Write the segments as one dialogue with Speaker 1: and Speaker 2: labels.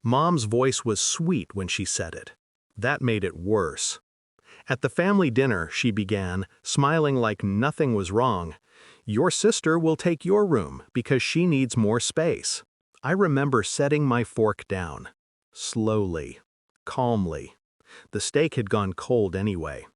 Speaker 1: Mom's voice was sweet when she said it. That made it worse. At the family dinner, she began, smiling like nothing was wrong. "Your sister will take your room because she needs more space." I remember setting my fork down. Slowly, calmly. The steak had gone cold anyway.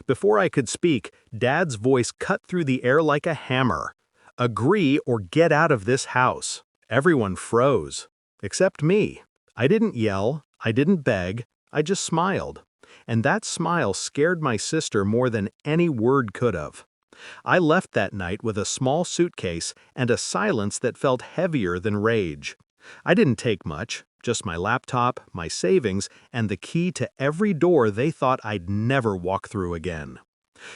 Speaker 1: Before I could speak, Dad's voice cut through the air like a hammer. "Agree or get out of this house." Everyone froze. Except me. I didn't yell, I didn't beg, I just smiled. And that smile scared my sister more than any word could have. I left that night with a small suitcase and a silence that felt heavier than rage. I didn't take much, just my laptop, my savings, and the key to every door they thought I'd never walk through again.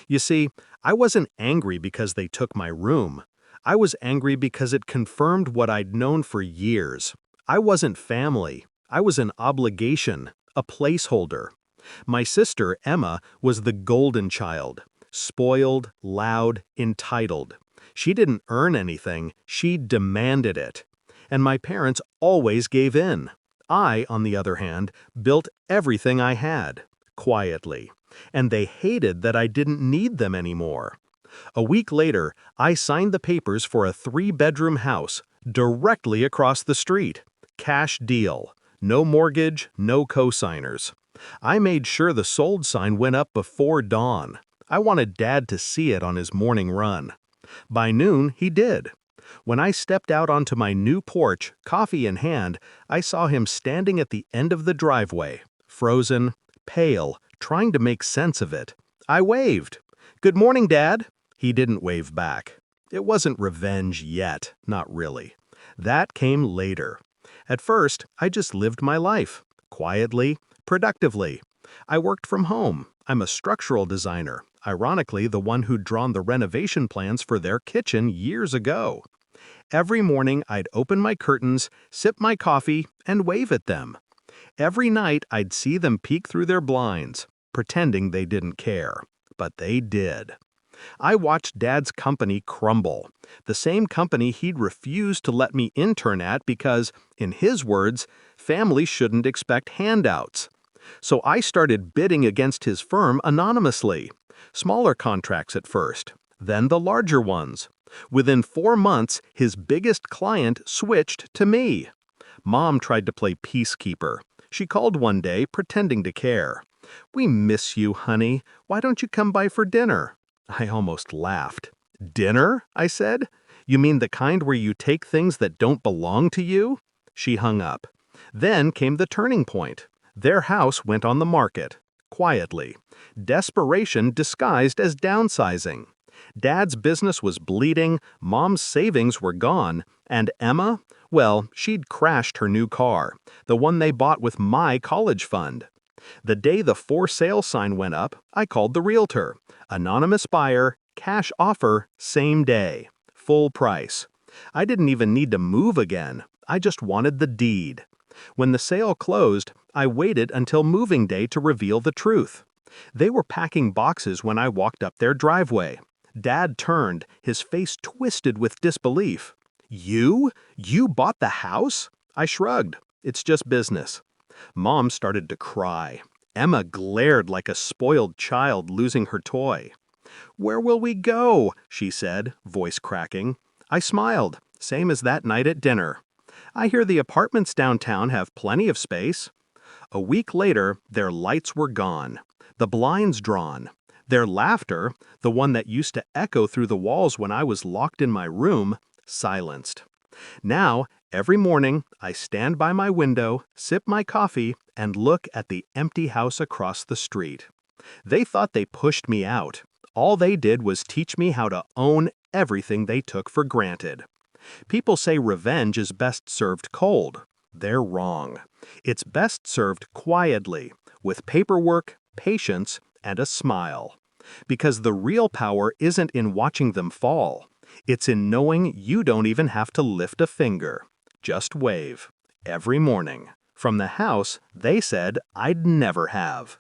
Speaker 1: You see, I wasn't angry because they took my room. I was angry because it confirmed what I'd known for years. I wasn't family. I was an obligation, a placeholder. My sister, Emma, was the golden child. Spoiled, loud, entitled. She didn't earn anything, she demanded it. And my parents always gave in. I, on the other hand, built everything I had, quietly. And they hated that I didn't need them anymore. A week later, I signed the papers for a 3-bedroom house, directly across the street. Cash deal. No mortgage, no co-signers. I made sure the sold sign went up before dawn. I wanted Dad to see it on his morning run. By noon, he did. When I stepped out onto my new porch, coffee in hand, I saw him standing at the end of the driveway, frozen, pale, trying to make sense of it. I waved. "Good morning, Dad." He didn't wave back. It wasn't revenge yet, not really. That came later. At first, I just lived my life, quietly, productively. I worked from home. I'm a structural designer, ironically the one who'd drawn the renovation plans for their kitchen years ago. Every morning I'd open my curtains, sip my coffee, and wave at them. Every night I'd see them peek through their blinds, pretending they didn't care. But they did. I watched Dad's company crumble, the same company he'd refused to let me intern at because, in his words, families shouldn't expect handouts. So I started bidding against his firm anonymously. Smaller contracts at first, then the larger ones. Within 4 months, his biggest client switched to me. Mom tried to play peacekeeper. She called one day, pretending to care. "We miss you, honey. Why don't you come by for dinner?" I almost laughed. "Dinner?" I said. "You mean the kind where you take things that don't belong to you?" She hung up. Then came the turning point. Their house went on the market. Quietly. Desperation disguised as downsizing. Dad's business was bleeding, Mom's savings were gone, and Emma, well, she'd crashed her new car, the one they bought with my college fund. The day the for sale sign went up, I called the realtor. Anonymous buyer, cash offer, same day. Full price. I didn't even need to move again. I just wanted the deed. When the sale closed, I waited until moving day to reveal the truth. They were packing boxes when I walked up their driveway. Dad turned, his face twisted with disbelief. "You? You bought the house?" I shrugged. "It's just business." Mom started to cry. Emma glared like a spoiled child losing her toy. "Where will we go?" she said, voice cracking. I smiled, same as that night at dinner. "I hear the apartments downtown have plenty of space." A week later, their lights were gone. The blinds drawn. Their laughter, the one that used to echo through the walls when I was locked in my room, silenced. Now, every morning, I stand by my window, sip my coffee, and look at the empty house across the street. They thought they pushed me out. All they did was teach me how to own everything they took for granted. People say revenge is best served cold. They're wrong. It's best served quietly, with paperwork, patience, and a smile. Because the real power isn't in watching them fall. It's in knowing you don't even have to lift a finger. Just wave. Every morning. From the house they said I'd never have.